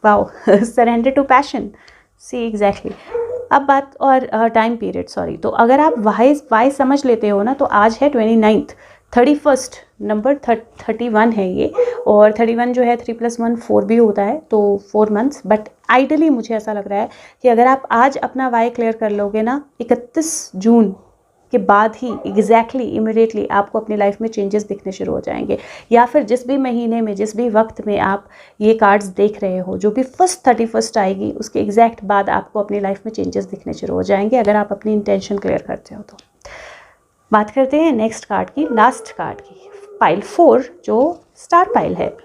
Wow, surrender to passion, see exactly. अब बात और टाइम पीरियड, सॉरी, तो अगर आप वाई समझ लेते हो ना, तो आज है 29, 31 नंबर 31 है ये, और 31 जो है 3+1 4 भी होता है, तो 4 मंथ्स। बट आइडली मुझे ऐसा लग रहा है कि अगर आप आज अपना वाई क्लियर कर लोगे ना, 31 जून के बाद ही एग्जैक्टली इमिडिएटली आपको अपनी लाइफ में चेंजेस दिखने शुरू हो जाएंगे। या फिर जिस भी महीने में, जिस भी वक्त में आप ये कार्ड्स देख रहे हो, जो भी 31 आएगी उसके एग्जैक्ट बाद आपको अपनी लाइफ में चेंजेस दिखने शुरू हो जाएंगे, अगर आप अपनी इंटेंशन क्लियर करते हो तो। बात करते हैं नेक्स्ट कार्ड की, लास्ट कार्ड की, पाइल 4 जो स्टार पाइल है।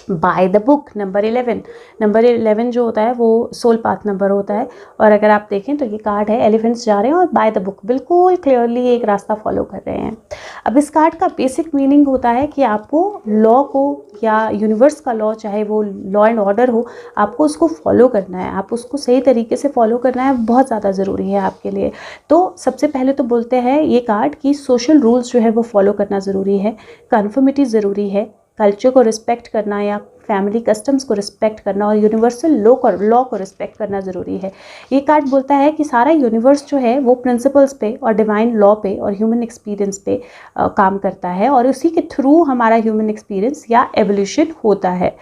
बाय द बुक नंबर 11 जो होता है वो सोल पाथ नंबर होता है। और अगर आप देखें तो ये कार्ड है, एलिफेंट्स जा रहे हैं और बाय द बुक बिल्कुल क्लियरली एक रास्ता फॉलो कर रहे हैं। अब इस कार्ड का बेसिक मीनिंग होता है कि आपको लॉ को या यूनिवर्स का लॉ, चाहे वो लॉ एंड ऑर्डर हो, आपको उसको फॉलो करना है, आप उसको सही तरीके से फॉलो करना है, बहुत ज़्यादा ज़रूरी है आपके लिए। तो सबसे पहले तो बोलते हैं ये कार्ड कि सोशल रूल्स जो है वो फॉलो करना ज़रूरी है, कन्फर्मिटी ज़रूरी है, कल्चर को रिस्पेक्ट करना या फैमिली कस्टम्स को रिस्पेक्ट करना और यूनिवर्सल लॉ को रिस्पेक्ट करना ज़रूरी है। ये कार्ड बोलता है कि सारा यूनिवर्स जो है वो प्रिंसिपल्स पे और डिवाइन लॉ पे और ह्यूमन एक्सपीरियंस पे काम करता है और उसी के थ्रू हमारा ह्यूमन एक्सपीरियंस या एवोल्यूशन होता है।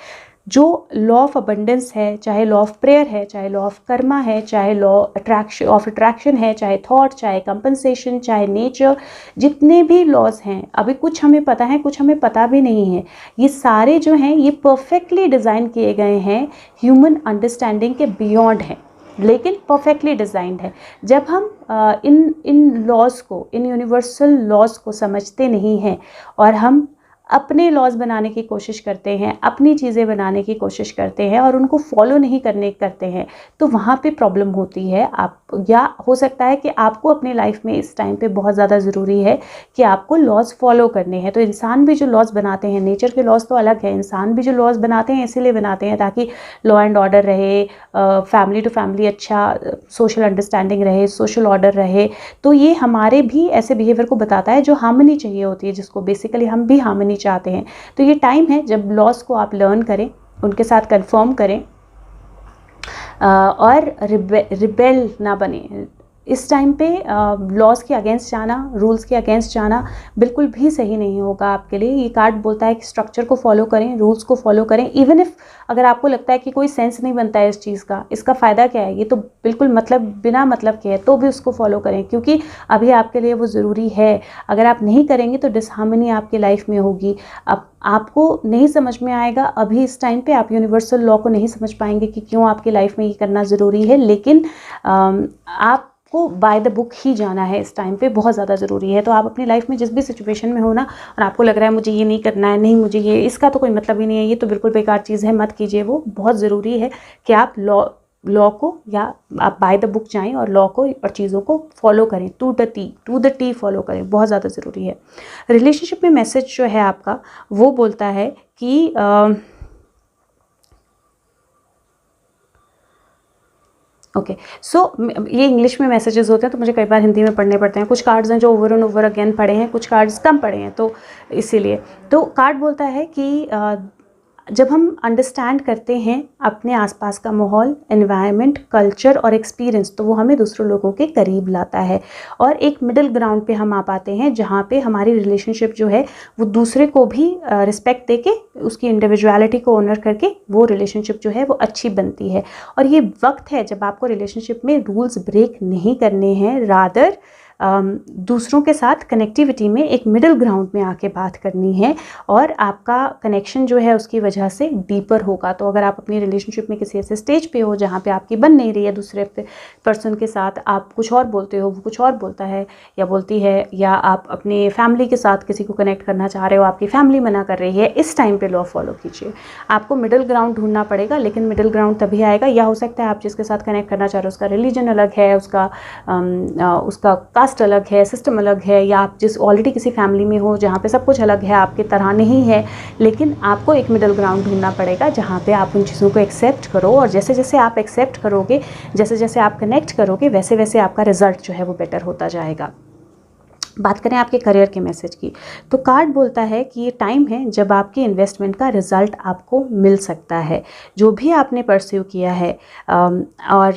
जो लॉ ऑफ अबंडेंस है, चाहे लॉ ऑफ प्रेयर है, चाहे लॉ ऑफ कर्मा है, चाहे लॉ अट्रैक्शन है, चाहे थॉट, चाहे कंपनसेशन, चाहे नेचर, जितने भी लॉज हैं, अभी कुछ हमें पता है, कुछ हमें पता भी नहीं है, ये सारे जो हैं ये परफेक्टली डिज़ाइन किए गए हैं, ह्यूमन अंडरस्टैंडिंग के बियॉन्ड हैं, लेकिन परफेक्टली डिज़ाइंड है। जब हम इन लॉज को, इन यूनिवर्सल लॉज को समझते नहीं हैं और हम अपने लॉज बनाने की कोशिश करते हैं, अपनी चीज़ें बनाने की कोशिश करते हैं और उनको फॉलो नहीं करते हैं, तो वहाँ पे प्रॉब्लम होती है। आप, या हो सकता है कि आपको अपने लाइफ में इस टाइम पे बहुत ज़्यादा ज़रूरी है कि आपको लॉज फॉलो करने हैं। तो इंसान भी जो लॉज बनाते हैं, नेचर के लॉज तो अलग है, इंसान भी जो लॉज बनाते हैं इसीलिए बनाते हैं ताकि लॉ एंड ऑर्डर रहे, फैमिली टू फैमिली अच्छा सोशल अंडरस्टैंडिंग रहे, सोशल ऑर्डर रहे। तो ये हमारे भी ऐसे बिहेवियर को बताता है जो हार्मनी चाहिए होती है, जिसको बेसिकली हम भी हार्मनी चाहते हैं। तो ये टाइम है जब लॉस को आप लर्न करें, उनके साथ कंफर्म करें और रिबेल ना बने। इस टाइम पे लॉज के अगेंस्ट जाना, रूल्स के अगेंस्ट जाना बिल्कुल भी सही नहीं होगा आपके लिए। ये कार्ड बोलता है कि स्ट्रक्चर को फॉलो करें, रूल्स को फॉलो करें, इवन इफ अगर आपको लगता है कि कोई सेंस नहीं बनता है इस चीज़ का, इसका फ़ायदा क्या है, ये तो बिल्कुल मतलब बिना मतलब के है, तो भी उसको फॉलो करें क्योंकि अभी आपके लिए वो ज़रूरी है। अगर आप नहीं करेंगे तो डिसहार्मनी आपकी लाइफ में होगी। अब आपको नहीं समझ में आएगा, अभी इस टाइम पे आप यूनिवर्सल लॉ को नहीं समझ पाएंगे कि क्यों आपकी लाइफ में ये करना ज़रूरी है, लेकिन आपको बाय द बुक ही जाना है इस टाइम पे, बहुत ज़्यादा ज़रूरी है। तो आप अपनी लाइफ में जिस भी सिचुएशन में हो ना, और आपको लग रहा है मुझे ये नहीं करना है, नहीं मुझे ये, इसका तो कोई मतलब ही नहीं है, ये तो बिल्कुल बेकार चीज़ है, मत कीजिए वो। बहुत ज़रूरी है कि आप लॉ को, या आप बाय द बुक जाएं और लॉ को और चीज़ों को फॉलो करें, टू द टी फॉलो करें, बहुत ज़्यादा ज़रूरी है। रिलेशनशिप में मैसेज जो है आपका वो बोलता है कि ओके सो ये इंग्लिश में मैसेजेस होते हैं तो मुझे कई बार हिंदी में पढ़ने पड़ते हैं। कुछ कार्ड्स हैं जो ओवर एंड ओवर अगेन पढ़े हैं, कुछ कार्ड्स कम पढ़े हैं, तो इसीलिए। तो कार्ड बोलता है कि जब हम अंडरस्टैंड करते हैं अपने आसपास का माहौल, एनवायरनमेंट, कल्चर और एक्सपीरियंस, तो वो हमें दूसरे लोगों के करीब लाता है और एक मिडिल ग्राउंड पे हम आ पाते हैं जहाँ पे हमारी रिलेशनशिप जो है वो दूसरे को भी रिस्पेक्ट देके, उसकी इंडिविजुअलिटी को ऑनर करके वो रिलेशनशिप जो है वो अच्छी बनती है। और ये वक्त है जब आपको रिलेशनशिप में रूल्स ब्रेक नहीं करने हैं, रादर दूसरों के साथ कनेक्टिविटी में एक मिडिल ग्राउंड में आके बात करनी है और आपका कनेक्शन जो है उसकी वजह से डीपर होगा। तो अगर आप अपनी रिलेशनशिप में किसी ऐसे स्टेज पे हो जहाँ पे आपकी बन नहीं रही है दूसरे पर्सन के साथ, आप कुछ और बोलते हो, वो कुछ और बोलता है या बोलती है, या आप अपने फैमिली के साथ किसी को कनेक्ट करना चाह रहे हो, आपकी फैमिली मना कर रही है, इस टाइम पर लॉ फॉलो कीजिए। आपको मिडिल ग्राउंड ढूंढना पड़ेगा, लेकिन मिडिल ग्राउंड तभी आएगा, या हो सकता है आप जिसके साथ कनेक्ट करना चाह रहे हो उसका रिलीजन अलग है, उसका कास्ट अलग है, सिस्टम अलग है, या आप जिस ऑलरेडी किसी फैमिली में हो जहाँ पे सब कुछ अलग है, आपकी तरह नहीं है, लेकिन आपको एक मिडिल ग्राउंड ढूंढना पड़ेगा जहाँ पे आप उन चीज़ों को एक्सेप्ट करो। और जैसे जैसे आप एक्सेप्ट करोगे, जैसे जैसे आप कनेक्ट करोगे, वैसे वैसे आपका रिजल्ट जो है वो बेटर होता जाएगा। बात करें आपके करियर के मैसेज की, तो कार्ड बोलता है कि ये टाइम है जब आपकी इन्वेस्टमेंट का रिज़ल्ट आपको मिल सकता है। जो भी आपने परस्यू किया है और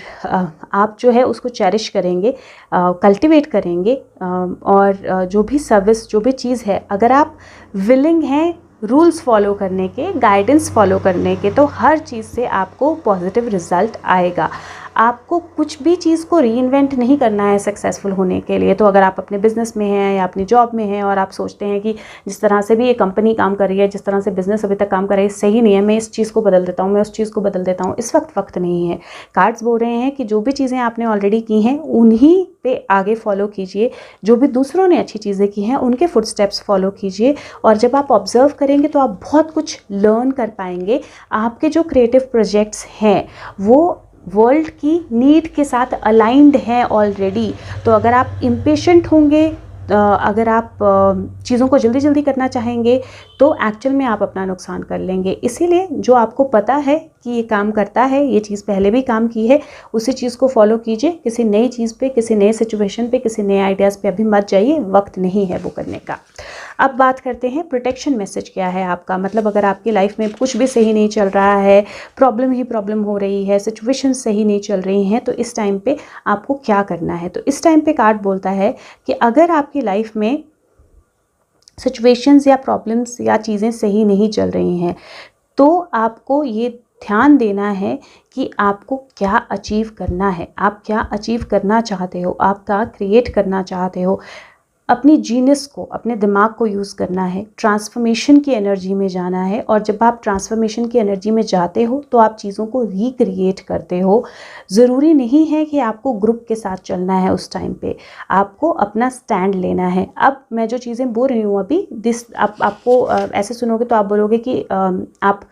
आप जो है उसको चेरिश करेंगे, कल्टिवेट करेंगे, और जो भी सर्विस, जो भी चीज़ है, अगर आप विलिंग हैं रूल्स फॉलो करने के, गाइडेंस फॉलो करने के, तो हर चीज़ से आपको पॉजिटिव रिज़ल्ट आएगा। आपको कुछ भी चीज़ को रीइन्वेंट नहीं करना है सक्सेसफुल होने के लिए। तो अगर आप अपने बिज़नेस में हैं या अपनी जॉब में हैं और आप सोचते हैं कि जिस तरह से भी ये कंपनी काम कर रही है, जिस तरह से बिज़नेस अभी तक काम कर रही है, सही नहीं है, मैं इस चीज़ को बदल देता हूँ, मैं उस चीज़ को बदल देता हूँ, इस वक्त नहीं है। कार्ड्स बोल रहे हैं कि जो भी चीज़ें आपने ऑलरेडी की हैं उन्हीं पे आगे फॉलो कीजिए, जो भी दूसरों ने अच्छी चीज़ें की हैं उनके फुटस्टेप्स फॉलो कीजिए। और जब आप ऑब्जर्व करेंगे तो आप बहुत कुछ लर्न कर पाएंगे। आपके जो क्रिएटिव प्रोजेक्ट्स हैं वो वर्ल्ड की नीड के साथ अलाइंड हैं ऑलरेडी। तो अगर आप इम्पेशेंट होंगे, अगर आप चीज़ों को जल्दी जल्दी करना चाहेंगे तो एक्चुअल में आप अपना नुकसान कर लेंगे। इसीलिए जो आपको पता है कि ये काम करता है, ये चीज़ पहले भी काम की है, उसी चीज़ को फॉलो कीजिए। किसी नई चीज़ पे, किसी नए सिचुएशन पे, किसी नए आइडियाज़ पे अभी मत जाइए, वक्त नहीं है वो करने का। अब बात करते हैं प्रोटेक्शन मैसेज क्या है आपका। मतलब अगर आपकी लाइफ में कुछ भी सही नहीं चल रहा है, प्रॉब्लम ही प्रॉब्लम हो रही है, सिचुएशन सही नहीं चल रही हैं, तो इस टाइम पे आपको क्या करना है। तो इस टाइम पे कार्ड बोलता है कि अगर आपकी लाइफ में सिचुएशंस या प्रॉब्लम्स या चीज़ें सही नहीं चल रही हैं तो आपको ये ध्यान देना है कि आपको क्या अचीव करना है, आप क्या अचीव करना चाहते हो, आप क्या क्रिएट करना चाहते हो। अपनी जीनियस को, अपने दिमाग को यूज़ करना है, ट्रांसफॉर्मेशन की एनर्जी में जाना है। और जब आप ट्रांसफॉर्मेशन की एनर्जी में जाते हो तो आप चीज़ों को रिक्रिएट करते हो। ज़रूरी नहीं है कि आपको ग्रुप के साथ चलना है उस टाइम पे, आपको अपना स्टैंड लेना है। अब मैं जो चीज़ें बोल रही हूँ अभी, आपको ऐसे सुनोगे तो आप बोलोगे कि आप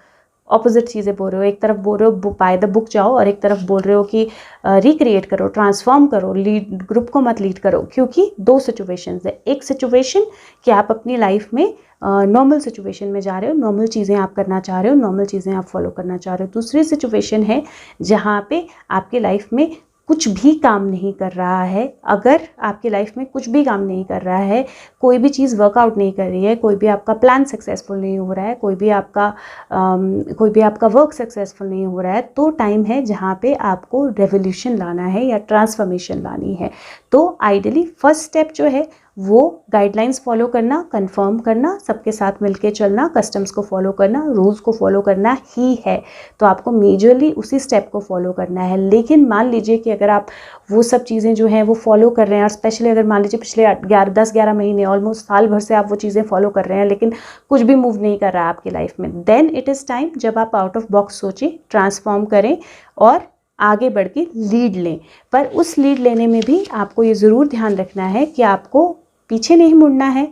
ऑपोजिट चीज़ें बोल रहे हो। एक तरफ बोल रहे हो बाय द बुक जाओ और एक तरफ बोल रहे हो कि रिक्रिएट करो, ट्रांसफॉर्म करो, लीड ग्रुप को मत लीड करो। क्योंकि दो सिचुएशंस है। एक सिचुएशन कि आप अपनी लाइफ में नॉर्मल सिचुएशन में जा रहे हो, नॉर्मल चीज़ें आप करना चाह रहे हो, नॉर्मल चीज़ें आप फॉलो करना चाह रहे हो। दूसरी सिचुएशन है जहाँ पे आपके लाइफ में कुछ भी काम नहीं कर रहा है। अगर आपकी लाइफ में कुछ भी काम नहीं कर रहा है, कोई भी चीज़ वर्कआउट नहीं कर रही है, कोई भी आपका प्लान सक्सेसफुल नहीं हो रहा है, कोई भी आपका वर्क सक्सेसफुल नहीं हो रहा है, तो टाइम है जहाँ पे आपको रेवोल्यूशन लाना है या ट्रांसफॉर्मेशन लानी है। तो आइडियली फर्स्ट स्टेप जो है वो गाइडलाइंस फॉलो करना, कंफर्म करना, सबके साथ मिलके चलना, कस्टम्स को फॉलो करना, रूल्स को फॉलो करना ही है। तो आपको मेजरली उसी स्टेप को फॉलो करना है। लेकिन मान लीजिए कि अगर आप वो सब चीज़ें जो हैं वो फॉलो कर रहे हैं, और स्पेशली अगर मान लीजिए पिछले 10-11 महीने, ऑलमोस्ट साल भर से आप वो चीज़ें फॉलो कर रहे हैं लेकिन कुछ भी मूव नहीं कर रहा है आपकी लाइफ में, देन इट इज़ टाइम जब आप आउट ऑफ बॉक्स सोचें, ट्रांसफॉर्म करें और आगे बढ़ के लीड लें। पर उस लीड लेने में भी आपको ये ज़रूर ध्यान रखना है कि आपको पीछे नहीं मुड़ना है,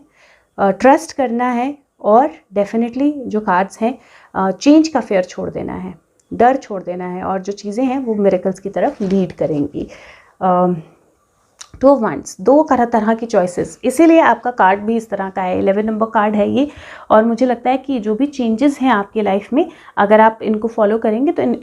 ट्रस्ट करना है और डेफिनेटली जो कार्ड्स हैं चेंज का फेयर छोड़ देना है, डर छोड़ देना है, और जो चीज़ें हैं वो मिरेकल्स की तरफ लीड करेंगी। टू ऑफ वांड्स, दो तरह की चॉइसेस, इसीलिए आपका कार्ड भी इस तरह का है। 11 नंबर कार्ड है ये। और मुझे लगता है कि जो भी चेंजेस हैं आपकी लाइफ में, अगर आप इनको फॉलो करेंगे तो इन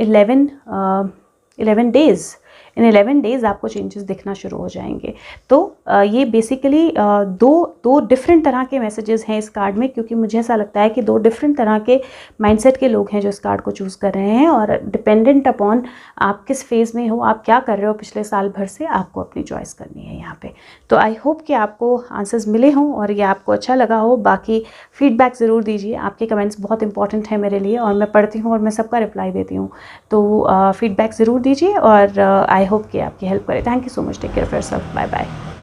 11 डेज़ आपको चेंजेस दिखना शुरू हो जाएंगे। तो ये बेसिकली दो डिफरेंट तरह के मैसेजेस हैं इस कार्ड में, क्योंकि मुझे ऐसा लगता है कि दो डिफरेंट तरह के माइंडसेट के लोग हैं जो इस कार्ड को चूज़ कर रहे हैं। और डिपेंडेंट अपॉन आप किस फेज़ में हो, आप क्या कर रहे हो पिछले साल भर से, आपको अपनी चॉइस करनी है यहाँ पे। तो आई होप कि आपको आंसर्स मिले हों और ये आपको अच्छा लगा हो। बाकी फीडबैक ज़रूर दीजिए, आपके कमेंट्स बहुत इंपॉर्टेंट है मेरे लिए और मैं पढ़ती हूँ और मैं सबका रिप्लाई देती हूँ। तो फीडबैक ज़रूर दीजिए और आई होप कि आपकी हेल्प करे। Thank you so much. Take care of yourself. Bye bye.